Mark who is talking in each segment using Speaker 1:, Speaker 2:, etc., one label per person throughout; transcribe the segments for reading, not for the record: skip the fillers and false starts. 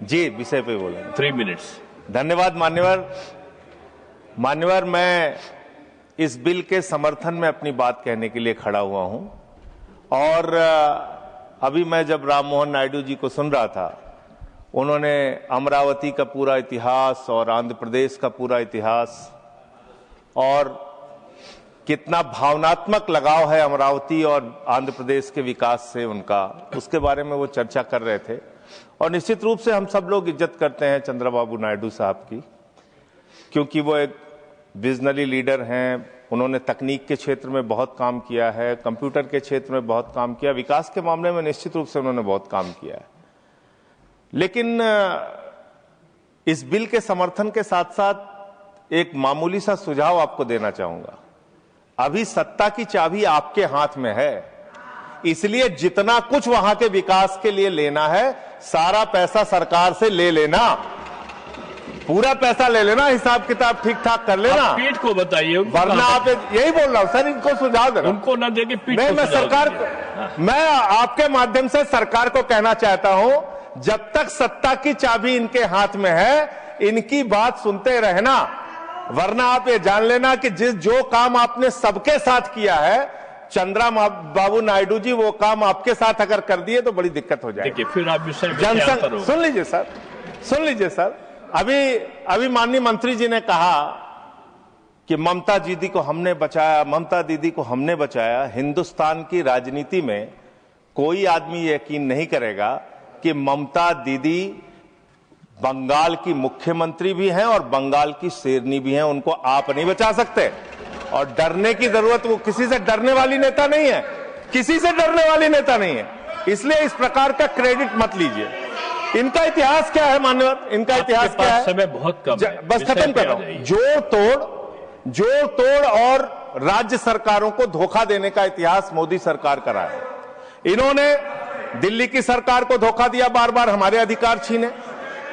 Speaker 1: जी, विषय पे बोलेंगे।
Speaker 2: 3 minutes।
Speaker 1: धन्यवाद मान्यवर, मैं इस बिल के समर्थन में अपनी बात कहने के लिए खड़ा हुआ हूं। और अभी मैं जब राम मोहन नायडू जी को सुन रहा था, उन्होंने अमरावती का पूरा इतिहास और आंध्र प्रदेश का पूरा इतिहास और कितना भावनात्मक लगाव है अमरावती और आंध्र प्रदेश के विकास से उनका, उसके बारे में वो चर्चा कर रहे थे। और निश्चित रूप से हम सब लोग इज्जत करते हैं चंद्रबाबू नायडू साहब की, क्योंकि वो एक विजनरी लीडर हैं। उन्होंने तकनीक के क्षेत्र में बहुत काम किया है, कंप्यूटर के क्षेत्र में बहुत काम किया, विकास के मामले में निश्चित रूप से उन्होंने बहुत काम किया है। लेकिन इस बिल के समर्थन के साथ साथ एक मामूली सा सुझाव आपको देना चाहूंगा। अभी सत्ता की चाबी आपके हाथ में है, इसलिए जितना कुछ वहां के विकास के लिए लेना है, सारा पैसा सरकार से ले लेना, पूरा पैसा ले लेना, हिसाब किताब ठीक ठाक कर लेना।
Speaker 2: पीठ को बताइए,
Speaker 1: वरना आप यही बोल रहा हूं सर, इनको सुझाव दे रहा हूं।
Speaker 2: उनको ना देके पीठ
Speaker 1: मैं
Speaker 2: को
Speaker 1: सरकार मैं आपके माध्यम से सरकार को कहना चाहता हूं, जब तक सत्ता की चाबी इनके हाथ में है, इनकी बात सुनते रहना। वरना आप ये जान लेना कि जो काम आपने सबके साथ किया है, चंद्रबाबू नायडू जी वो काम आपके साथ अगर कर दिए तो बड़ी दिक्कत हो जाएगी।
Speaker 2: फिर आप
Speaker 1: जनसंघ सुन लीजिए सर, अभी माननीय मंत्री जी ने कहा कि ममता दीदी को हमने बचाया। हिंदुस्तान की राजनीति में कोई आदमी यकीन नहीं करेगा कि ममता दीदी बंगाल की मुख्यमंत्री भी हैं और बंगाल की शेरनी भी हैं, उनको आप नहीं बचा सकते। और डरने की जरूरत, वो किसी से डरने वाली नेता नहीं है, किसी से डरने वाली नेता नहीं है, इसलिए इस प्रकार का क्रेडिट मत लीजिए। इनका इतिहास क्या है मान्यवर, इनका इतिहास क्या है?
Speaker 2: समय बहुत कम है,
Speaker 1: बस खत्म कर रहा हूं। जोड़ तोड़ और राज्य सरकारों को धोखा देने का इतिहास मोदी सरकार का रहा है। इन्होंने दिल्ली की सरकार को धोखा दिया, बार बार हमारे अधिकार छीने।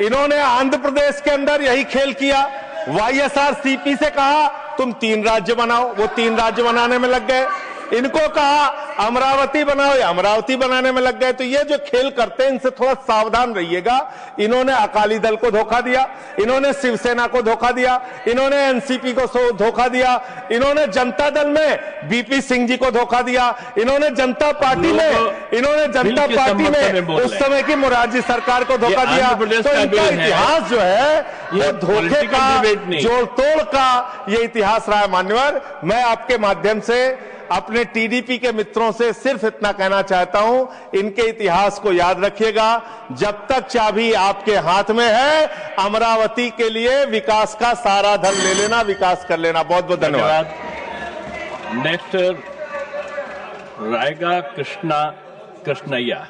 Speaker 1: इन्होंने आंध्र प्रदेश के अंदर यही खेल किया, YSRCP से कहा तुम 3 राज्य बनाओ, वो 3 राज्य बनाने में लग गए। इनको कहा अमरावती बनाओ, या अमरावती बनाने में लग गए। तो ये जो खेल करते हैं, इनसे थोड़ा सावधान रहिएगा। इन्होंने अकाली दल को धोखा दिया, इन्होंने शिवसेना को धोखा दिया, इन्होंने NCP को धोखा दिया, इन्होंने जनता दल में BP सिंह जी को धोखा दिया, इन्होंने जनता पार्टी में उस समय की मोरारजी सरकार को धोखा दिया। तो इनका इतिहास जो है वो धोखे का, जोड़ तोड़ का ये इतिहास रहा है मान्यवर। मैं आपके माध्यम से अपने TDP के मित्रों से सिर्फ इतना कहना चाहता हूं, इनके इतिहास को याद रखिएगा। जब तक चाबी आपके हाथ में है, अमरावती के लिए विकास का सारा धन ले लेना, विकास कर लेना। बहुत बहुत धन्यवाद।
Speaker 2: नेक्स्ट रायगा कृष्णैया।